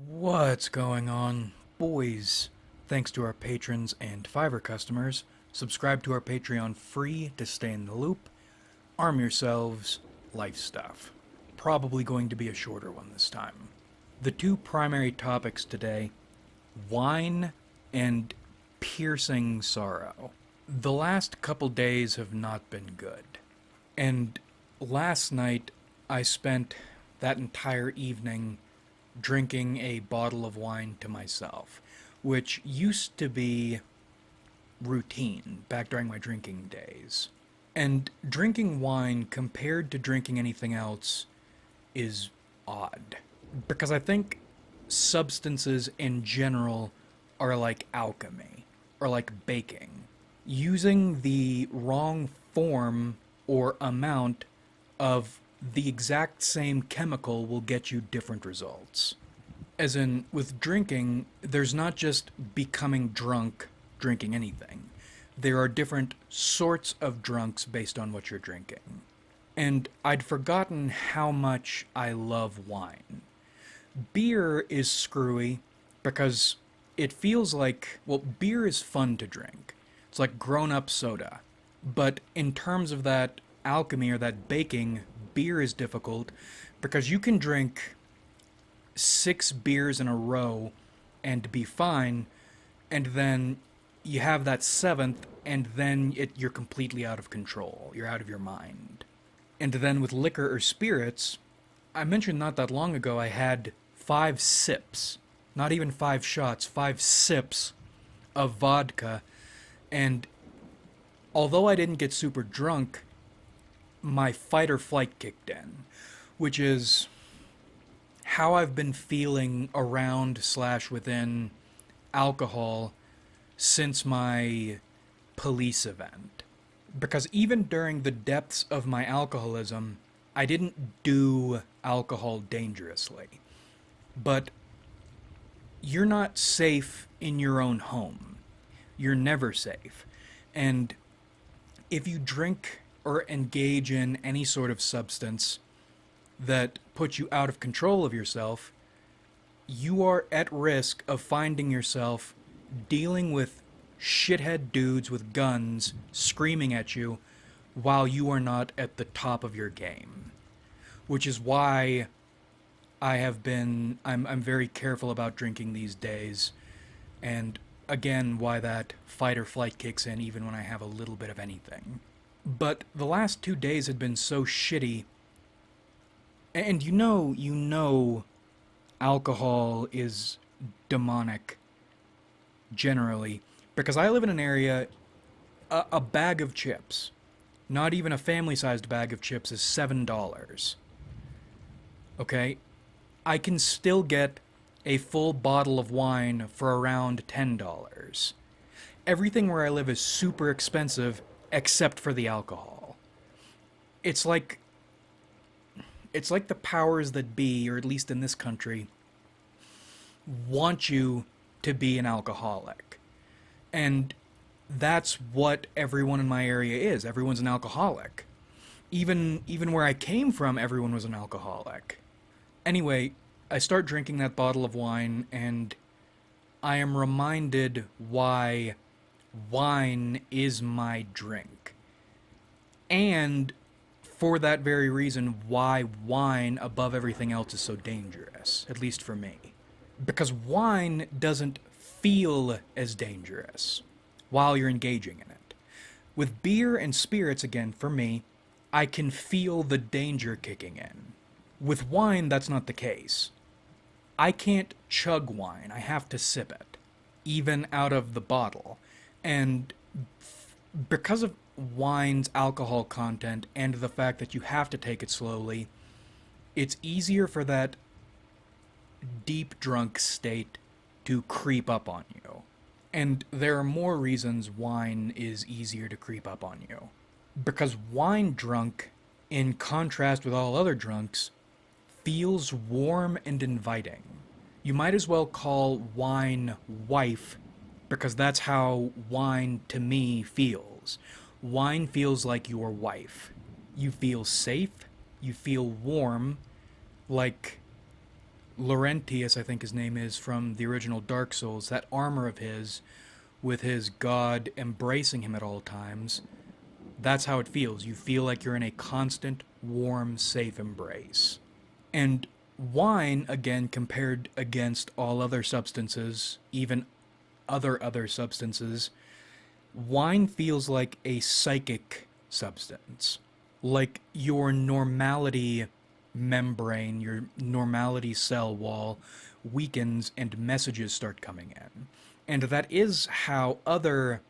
What's going on, boys? Thanks to our patrons and Fiverr customers. Subscribe to our Patreon free to stay in the loop. Arm yourselves, life stuff. Probably going to be a shorter one this time. The two primary topics today: wine and piercing sorrow. The last couple days have not been good. And last night, I spent that entire evening drinking a bottle of wine to myself, which used to be routine back during my drinking days. And drinking wine compared to drinking anything else is odd. Because I think substances in general are like alchemy, or like baking. Using the wrong form or amount of the exact same chemical will get you different results. As in, with drinking, there's not just becoming drunk drinking anything. There are different sorts of drunks based on what you're drinking. And I'd forgotten how much I love wine. Beer is screwy because it feels like, well, beer is fun to drink. It's like grown up soda. But in terms of that alchemy or that baking, beer is difficult because you can drink 6 beers in a row and be fine, and then you have that seventh, and then you're completely out of control. You're out of your mind. And then with liquor or spirits, I mentioned not that long ago I had 5 sips, not even 5 shots, 5 sips of vodka, and although I didn't get super drunk, my fight or flight kicked in, which is how I've been feeling around slash within alcohol since my police event. Because even during the depths of my alcoholism, I didn't do alcohol dangerously. But you're not safe in your own home. You're never safe. And if you drink or engage in any sort of substance that puts you out of control of yourself, you are at risk of finding yourself dealing with shithead dudes with guns screaming at you while you are not at the top of your game. Which is why I'm very careful about drinking these days, and again, why that fight or flight kicks in even when I have a little bit of anything. But the last 2 days had been so shitty, and you know, alcohol is demonic generally, because I live in an area, a bag of chips, not even a family-sized bag of chips, is $7. Okay? I can still get a full bottle of wine for around $10. Everything where I live is super expensive except for the alcohol. It's like the powers that be, or at least in this country, want you to be an alcoholic. And that's what everyone in my area is. Everyone's an alcoholic. Even where I came from, everyone was an alcoholic. Anyway, I start drinking that bottle of wine, and I am reminded why wine is my drink. And for that very reason, why wine above everything else is so dangerous, at least for me. Because wine doesn't feel as dangerous while you're engaging in it. With beer and spirits, again, for me, I can feel the danger kicking in. With wine, that's not the case. I can't chug wine, I have to sip it, even out of the bottle. And because of wine's alcohol content and the fact that you have to take it slowly, it's easier for that deep drunk state to creep up on you. And there are more reasons wine is easier to creep up on you. Because wine drunk, in contrast with all other drunks, feels warm and inviting. You might as well call wine wife, because that's how wine to me feels. Wine feels like your wife. You feel safe, you feel warm, like Laurentius, I think his name is, from the original Dark Souls, that armor of his, with his god embracing him at all times, that's how it feels. You feel like you're in a constant, warm, safe embrace. And wine, again, compared against all other substances, even other substances, wine feels like a psychic substance. Like your normality membrane, your normality cell wall weakens and messages start coming in. And that is how other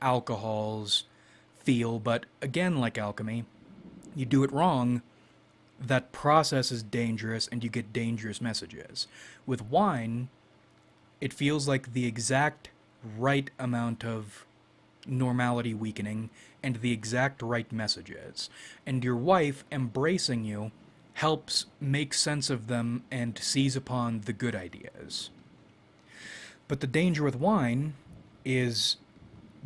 alcohols feel, but again, like alchemy, you do it wrong, that process is dangerous and you get dangerous messages. With wine, it feels like the exact right amount of normality weakening and the exact right messages. And your wife embracing you helps make sense of them and seize upon the good ideas. But the danger with wine is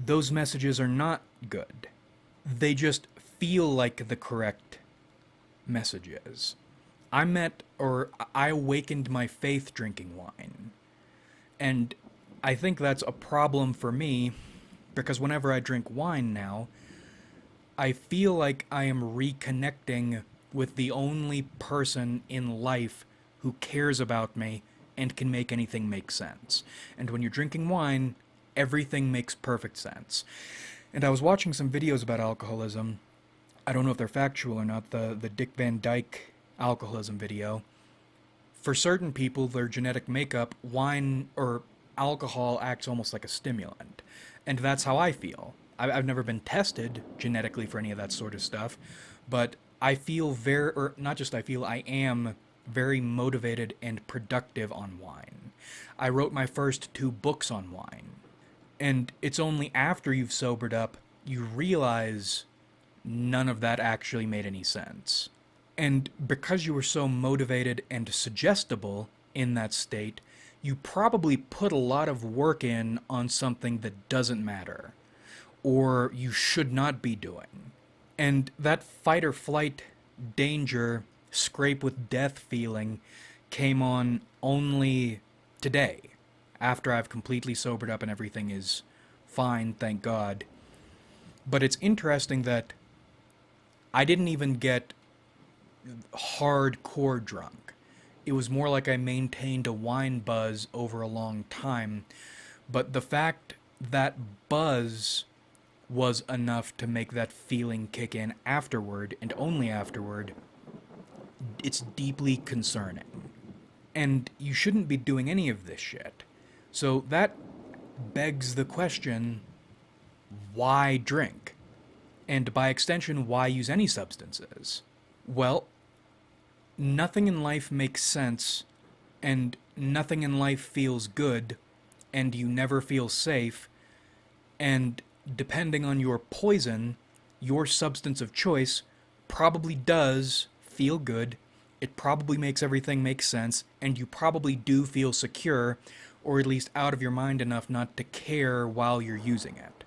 those messages are not good. They just feel like the correct messages. I awakened my faith drinking wine. And I think that's a problem for me because whenever I drink wine now, I feel like I am reconnecting with the only person in life who cares about me and can make anything make sense. And when you're drinking wine, everything makes perfect sense. And I was watching some videos about alcoholism. I don't know if they're factual or not, the Dick Van Dyke alcoholism video. For certain people, their genetic makeup, wine or alcohol acts almost like a stimulant. And that's how I feel. I've never been tested genetically for any of that sort of stuff, but I feel or not just I feel, I am very motivated and productive on wine. I wrote my first 2 books on wine. And it's only after you've sobered up you realize none of that actually made any sense. And because you were so motivated and suggestible in that state, you probably put a lot of work in on something that doesn't matter, or you should not be doing. And that fight or flight danger, scrape with death feeling came on only today, after I've completely sobered up and everything is fine, thank God. But it's interesting that I didn't even get hardcore drunk. It was more like I maintained a wine buzz over a long time. But the fact that buzz was enough to make that feeling kick in afterward, and only afterward, it's deeply concerning. And you shouldn't be doing any of this shit. So that begs the question, why drink? And by extension, why use any substances? Well, nothing in life makes sense, and nothing in life feels good, and you never feel safe, and depending on your poison, your substance of choice probably does feel good, it probably makes everything make sense, and you probably do feel secure, or at least out of your mind enough not to care while you're using it.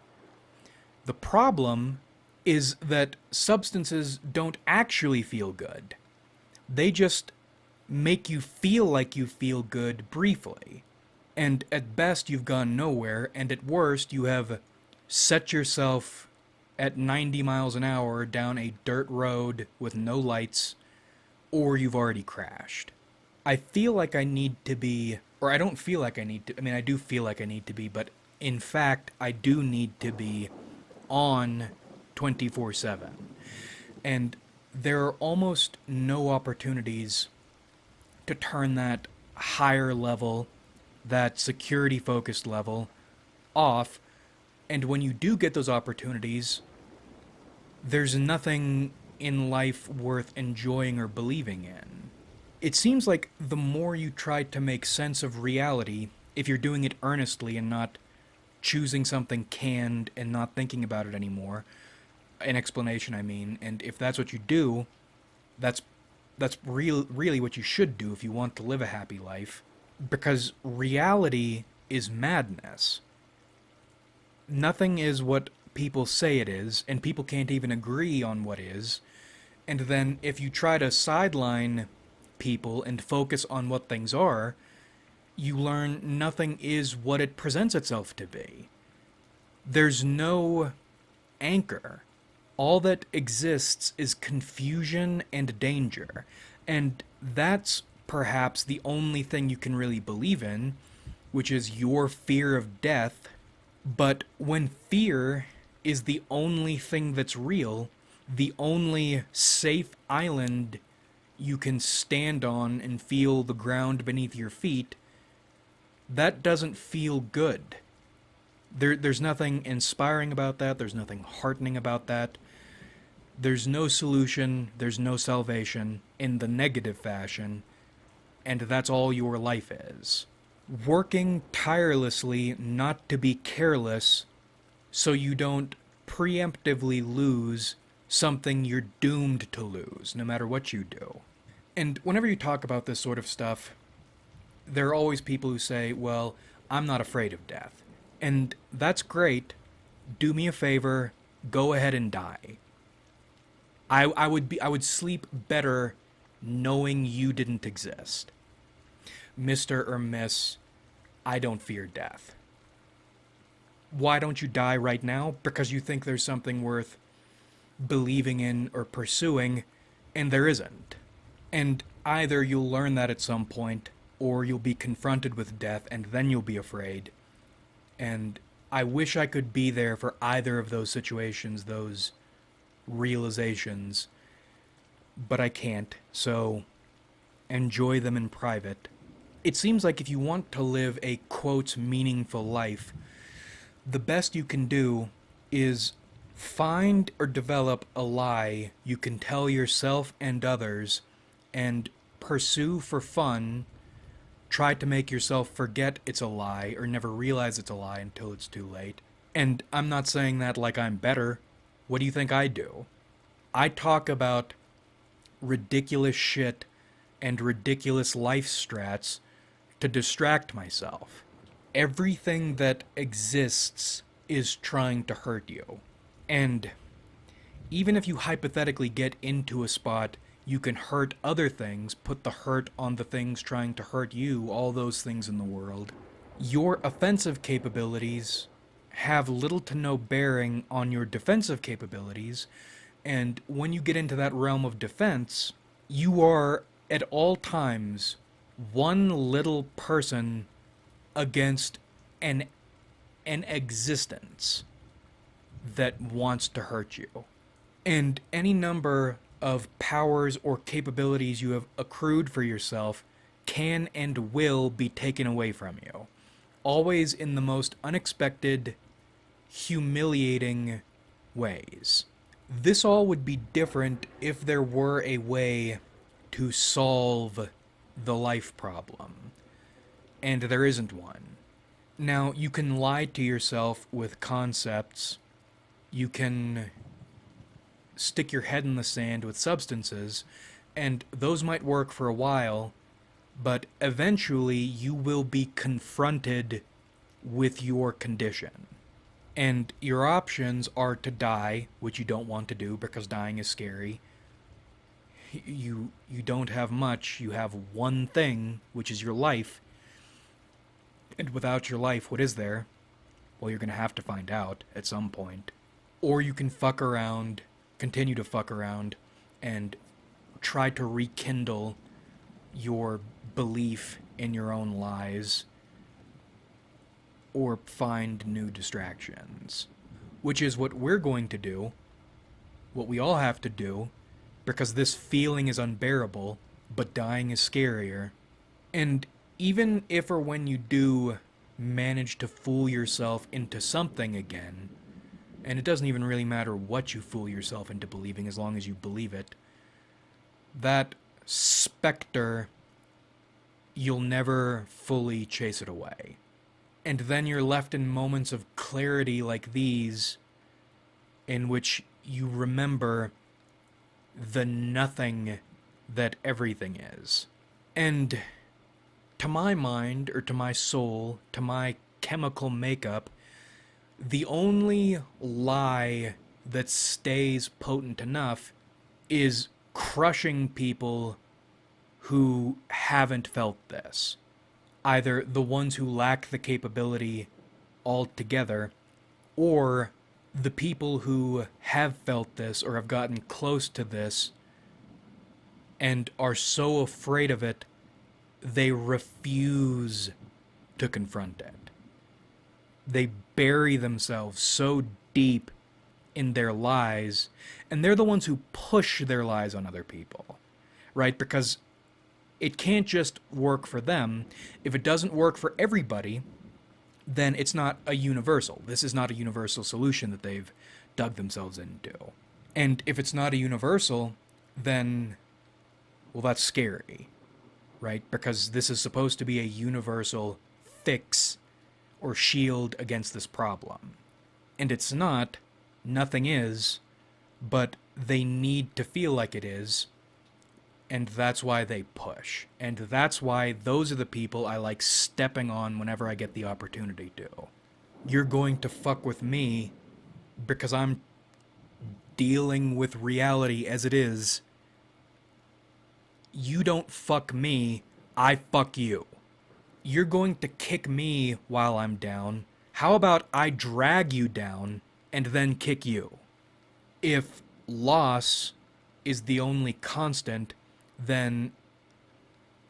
The problem is that substances don't actually feel good. They just make you feel like you feel good briefly. And at best, you've gone nowhere, and at worst, you have set yourself at 90 miles an hour down a dirt road with no lights, or you've already crashed. I feel like I need to be, or I don't feel like I need to, I mean, I do feel like I need to be, but in fact, I do need to be on 24/7. And there are almost no opportunities to turn that higher level, that security focused level, off. And when you do get those opportunities, there's nothing in life worth enjoying or believing in. It seems like the more you try to make sense of reality, if you're doing it earnestly and not choosing something canned and not thinking about it anymore, an explanation I mean, and if that's what you do, that's really what you should do if you want to live a happy life, because reality is madness. Nothing is what people say it is, and people can't even agree on what is. And then if you try to sideline people and focus on what things are, you learn nothing is what it presents itself to be. There's no anchor. All that exists is confusion and danger. And that's perhaps the only thing you can really believe in, which is your fear of death. But when fear is the only thing that's real, the only safe island you can stand on and feel the ground beneath your feet, that doesn't feel good. There's nothing inspiring about that. There's nothing heartening about that. There's no solution. There's no salvation in the negative fashion. And that's all your life is. Working tirelessly not to be careless so you don't preemptively lose something you're doomed to lose, no matter what you do. And whenever you talk about this sort of stuff, there are always people who say, well, I'm not afraid of death. And that's great. Do me a favor, go ahead and die. I would sleep better knowing you didn't exist. Mr. or Miss, I don't fear death. Why don't you die right now? Because you think there's something worth believing in or pursuing, and there isn't. And either you'll learn that at some point, or you'll be confronted with death, and then you'll be afraid. And I wish I could be there for either of those situations, those realizations, but I can't, so enjoy them in private. It seems like if you want to live a, quote, meaningful life, the best you can do is find or develop a lie you can tell yourself and others, and pursue for fun. Try to make yourself forget it's a lie or never realize it's a lie until it's too late. And I'm not saying that like I'm better. What do you think I do? I talk about ridiculous shit and ridiculous life strats to distract myself. Everything that exists is trying to hurt you. And even if you hypothetically get into a spot you can hurt other things, put the hurt on the things trying to hurt you, all those things in the world, your offensive capabilities have little to no bearing on your defensive capabilities, and when you get into that realm of defense, you are at all times one little person against an existence that wants to hurt you. And any number of powers or capabilities you have accrued for yourself can and will be taken away from you. Always in the most unexpected, humiliating ways. This all would be different if there were a way to solve the life problem. And there isn't one. Now, you can lie to yourself with concepts. You can stick your head in the sand with substances, and those might work for a while, but eventually you will be confronted with your condition. And your options are to die, which you don't want to do because dying is scary. You don't have much, you have one thing, which is your life. And without your life, what is there? Well, you're going to have to find out at some point. Or you can fuck around, continue to fuck around, and try to rekindle your belief in your own lies, or find new distractions. Which is what we're going to do, what we all have to do, because this feeling is unbearable, but dying is scarier. And even if or when you do manage to fool yourself into something again, and it doesn't even really matter what you fool yourself into believing as long as you believe it, that specter, you'll never fully chase it away. And then you're left in moments of clarity like these, in which you remember the nothing that everything is. And to my mind, or to my soul, to my chemical makeup, the only lie that stays potent enough is crushing people who haven't felt this. Either the ones who lack the capability altogether, or the people who have felt this or have gotten close to this and are so afraid of it, they refuse to confront it. They bury themselves so deep in their lies, and they're the ones who push their lies on other people, right? Because it can't just work for them. If it doesn't work for everybody, then it's not a universal. This is not a universal solution that they've dug themselves into. And if it's not a universal, then, well, that's scary, right? Because this is supposed to be a universal fix or shield against this problem. And it's not, nothing is, but they need to feel like it is, and that's why they push. And that's why those are the people I like stepping on whenever I get the opportunity to. You're going to fuck with me because I'm dealing with reality as it is. You don't fuck me, I fuck you. You're going to kick me while I'm down. How about I drag you down and then kick you? If loss is the only constant, then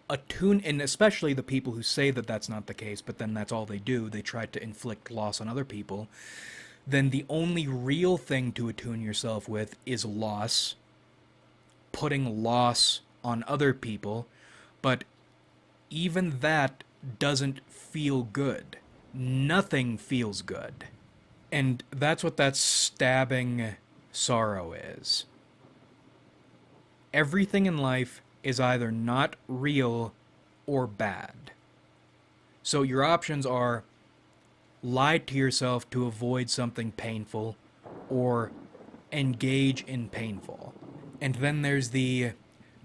and especially the people who say that that's not the case, but then that's all they do, they try to inflict loss on other people, then the only real thing to attune yourself with is loss, putting loss on other people, but even that doesn't feel good. Nothing feels good. And that's what that stabbing sorrow is. Everything in life is either not real or bad. So your options are lie to yourself to avoid something painful or engage in painful. And then there's the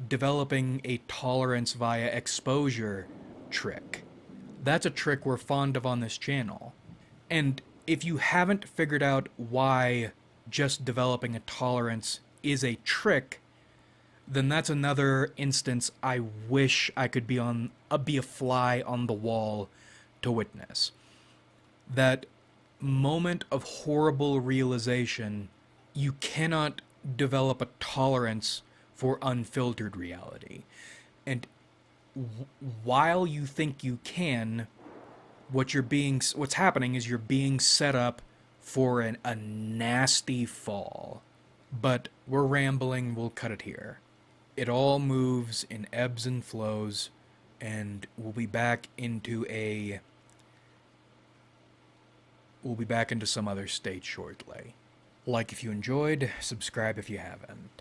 developing a tolerance via exposure trick. That's a trick we're fond of on this channel. And if you haven't figured out why just developing a tolerance is a trick, then that's another instance I wish I could be a fly on the wall to witness. That moment of horrible realization, you cannot develop a tolerance for unfiltered reality. And while you think you can, what's happening is you're being set up for a nasty fall. But we're rambling, we'll cut it here. It all moves in ebbs and flows, and we'll be back into some other state shortly. Like if you enjoyed, subscribe if you haven't.